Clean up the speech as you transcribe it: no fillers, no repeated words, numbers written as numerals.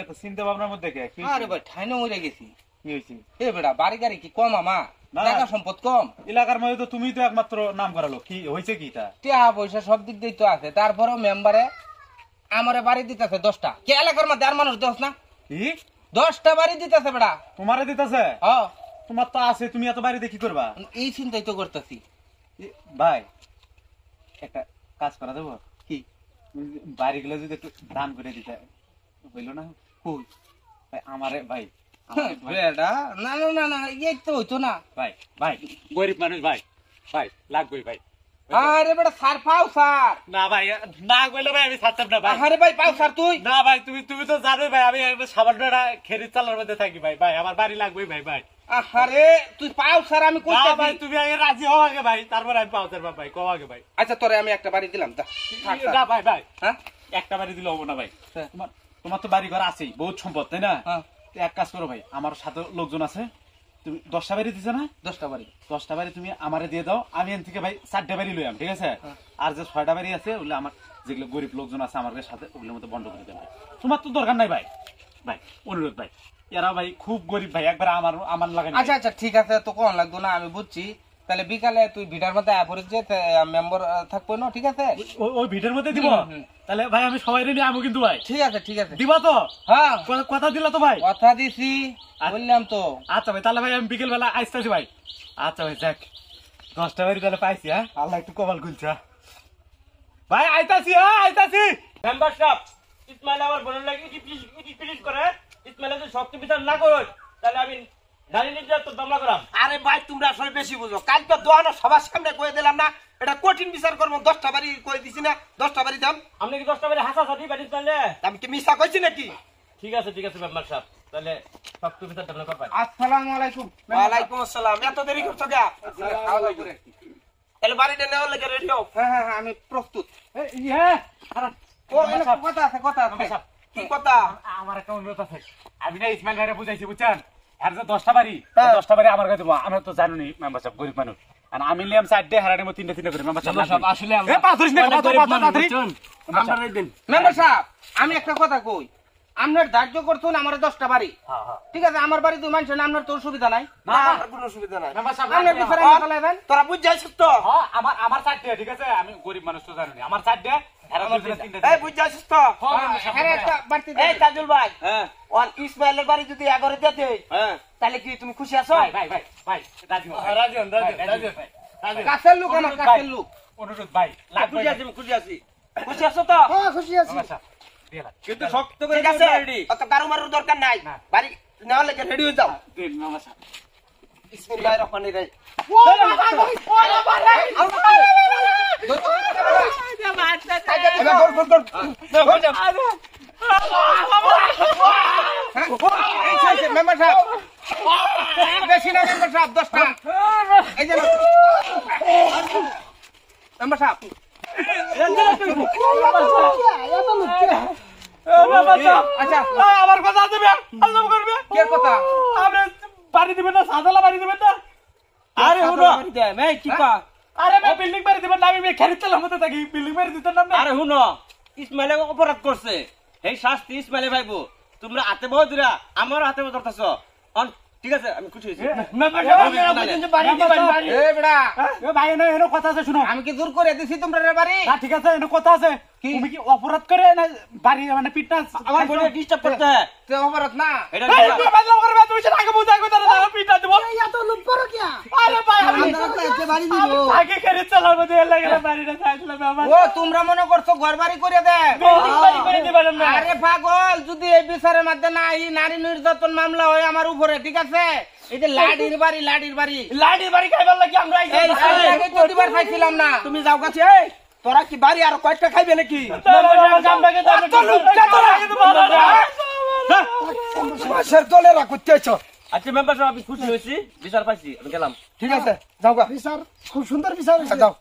এত চিন্তা ভাবনার মধ্যে কে কি আরে ভাই ঠাইনে মরে গেছি। কি হইছে এ বেটা বাড়ি গাড়ি কি কম আমা টাকা সম্পদ কম এলাকার মধ্যে তো তুমি তো একমাত্র নাম করা লোক কি হইছে কি তা টাকা পয়সা সব দিক দিয়ে তো আছে তারপরেও মেম্বারে আমারে বাড়ি দিতেছে 10টা কে এলাকার মধ্যে আর মানুষ 10 না কি 10টা বাড়ি দিতেছে বেটা তোমারে দিতেছে হ্যাঁ তোমার তো আছে তুমি এত বাড়িতে কি করবা এই চিন্তাই তো করতেছি ভাই একটা কাজ করা দেবো কি বাড়িগুলো যদি একটু দান করে দিতে হইলো না কই ভাই আমারে ভাই বেটা না না না না এই তো হইতো না ভাই ভাই গরিব মানুষ ভাই ভাই লাগবে ভাই আরে বেটা সার পাও সার না ভাই না কইলে ভাই আমি ছাড়তাম না ভাই আরে ভাই পাও সার তুই না ভাই তুমি তুমি তো জানোই ভাই আমি সামান্য খেরি চালার মধ্যে থাকি ভাই ভাই আমার বাড়ি লাগবে ভাই ভাই আরে তুই পাও স্যার আমি না কইতাছি ভাই তুমি আগে রাজি হও আগে ভাই তারপর আমি পাও তারপর ভাই কও আগে ভাই আচ্ছা তোরে আমি একটা বাড়ি দিলাম যা থাক স্যার। না ভাই ভাই হ্যাঁ একটা বাড়ি দিলে হবো না ভাই হ্যাঁ। তোমার তোমার তো বাড়ি ঘর আছেই বহুত সম্পদ তাই না হ্যাঁ তো এক কাজ করো ভাই আমার সাথে লোকজন আছে তুমি 10টা বাড়ি দিছে না 10টা বাড়ি 10টা বাড়ি তুমি আমারে দিয়ে দাও আমি এখান থেকে ভাই 4টা বাড়ি লইলাম ঠিক আছে হ্যাঁ। আর যে 6টা বাড়ি আছে ওগুলো আমার যেগুলো গরিব লোকজন আছে আমার সাথে ওগুলোর মধ্যে বন্ধ করে দেবে তোমার তো দরকার নাই ভাই ভাই অনুরোধ ভাই এরা ভাই খুব গরিব ভাই একবার আমার আমার লাগে না। আচ্ছা আচ্ছা ঠিক আছে তো কোন লাগতো না আমি বুঝছি তাহলে বিকালে তুই ভিড়ার মধ্যে আয় পড়িস যে মেম্বার থাকবো না ঠিক আছে ওই ভিডিওর মধ্যে দিব হুম, হুম। তাহলে ভাই আমি সবাই নিয়ে আমু কিন্তু ভাই ঠিক আছে ঠিক আছে দিবা তো হ্যাঁ কথা দিলা তো ভাই কথা দিছি বললাম তো আচ্ছা ভাই তাহলে ভাই আমি বিকেল বেলা আসতেছি ভাই আচ্ছা ভাই যাক 10টা বাড়ি তাহলে পাইছি হ্যাঁ আল্লাহ একটু কপাল খুলছে ভাই আইতাছি হ্যাঁ আইতাছি মেম্বারশিপ ইসমাইল আমার বোনের লাগি পিলিশ করে ইসমাইল যদি শক্তি বিচার না করো তাহলে আমি নারী নির্যাতন মামলা করাম। আরে ভাই তোমরা আসলে বেশি বুঝো কাল তো দোয়ানো সবার সামনে কয়ে দিলাম না এটা কঠিন বিচার করবো 10টা বাড়ি কয়ে দিছি না 10টা বাড়ি দাম আপনি কি 10টা বারে হাসাহাসি বাড়ি তাহলে আমি কি মিশা কইছি নাকি ঠিক আছে মেম্বারশিপ তাহলে শক্তি বিচার তোমরা করবা। আসসালামু আলাইকুম ওয়ালাইকুম আসসালাম এত দেরি করছো কে তাহলে বাড়িটা নেওয়ার লেগে রেডি হও হ্যাঁ হ্যাঁ হ্যাঁ আমি প্রস্তুত হ্যাঁ ও এনে কথা আছে কথা আছে কি কথা আমার একটা অনুরোধ আছে আমি না ইসমাইল ভাইরে বুঝাইছি বুঝছেন আর যে 10টা বাড়ি হ্যাঁ। 10টা বাড়ি আমার কাছে দেবো আমরা তো জানুনি মেম্বারশিপ গরিব মানুষ আর আমি নিলাম 4টে হারানি 3টে করে মেম্বারশিপ আসলে এ পা ধরিস না আমরা দিন মেম্বার সাহেব আমি একটা কথা কই আপনার ধার্য করছুন আমার 10টা বাড়ি হ্যাঁ হ্যাঁ ঠিক আছে আমার বাড়ি দুই মানুষ না আপনার তোর সুবিধা নাই না আমার কোনো অসুবিধা নাই আপনার বিচারে চালাইবেন তোরা বুঝ যাইছিস তো হ্যাঁ আমার 4টে ঠিক আছে আমি গরিব মানুষ তো জানুনি আমার 4টে হারানি 3টে এই বুঝ যাইছিস তো হ্যাঁ একটা বাড়তি এই তাজুল ভাই হ্যাঁ ওয়ান ইসমাইলের বাড়ি যদি এগারে দিতে হ্যাঁ তাহলে কি তুমি খুশি আছো ভাই ভাই ভাই ভাই রাজি হও, ভাই। রাজি হন, রাজি হন, ভাই, রাজি হন। ভাই, রাজি হন। কাছের লোক আমার কাছের লোক অনুরোধ ভাই লাগবে খুশি আছি খুশি আছি খুশি আছো তো মেম্বারশিপ দিয়ে লাগ কিন্তু শক্ত করে ঠিক আছে রেডি অত কারো মারুর দরকার নাই না। বাড়ি নেওয়ার লেগে রেডি হয়ে যাও দিন মেম্বারশিপ বিসমিল্লাহির রহমানির রহিম মেম্বার সাহেব বেশি না মেম্বার সাহেব 10টা এই যে মেম্বার সাহেব আচ্ছা আমার কথা দেবে আল্লাহ করবে কি কথা আপনি বাড়ি দিবেন না সাদালা বাড়ি দিবেন না আরে হুনো এই কি কা আরে আমি বিল্ডিং বাড়ি দিবেন না আমি খেরিত তেলার মধ্যে থাকি বিল্ডিং বাড়ি দিতেন না আরে হুনো ইসমাইলে অপরাধ করছে এই শাস্তি ইসমাইলে ভাইবো তোমরা হাতে বহ দিরা আমার হাতে বহ ধরতাছো ঠিক আছে আমি খুশি হইছি এ বেড়া ভাই এনে এনে কথা আছে শুনো আমি কি দূর করে দিছি তোমরা রে বাড়ি না ঠিক আছে এনে কথা আছে তুমি কি অপরাধ করে না বাড়ি মানে পিটনা আমার বোনে ডিস্টার্ব করতে তে অপরাধ না এটা এই তুই বদলাম করবে তুই সেটা আগে বুঝাই কই তারা পিটনা দেব আরে ভাই আমি আগে খেরিত তেলার মধ্যে এলা গেল বাড়িটা চাইছিলাম আমার ও তোমরা মনে করছো ঘর বাড়ি করে দে বিল্ডিং বাড়ি করে দিবেন না আরে পাগল যদি এই বিচারের মধ্যে না এই নারী নির্যাতন মামলা হয় আমার উপরে ঠিক আছে এই যে লাডির বাড়ি লাডি বাড়ি খাইবার লাগি আমরা আইছি এই আগে তো দিবার খাইছিলাম না তুমি যাও কাছে এই তোরা কি বাড়ি আর কয়েকটা খাইবে নাকি মাসের দলে রাখতেছ আচ্ছা মেম্বার সাহেব আমি খুশি হইছি বিচার পাইছি আমি গেলাম ঠিক আছে যাও গা বিচার খুব সুন্দর বিচার হয়েছে। যাও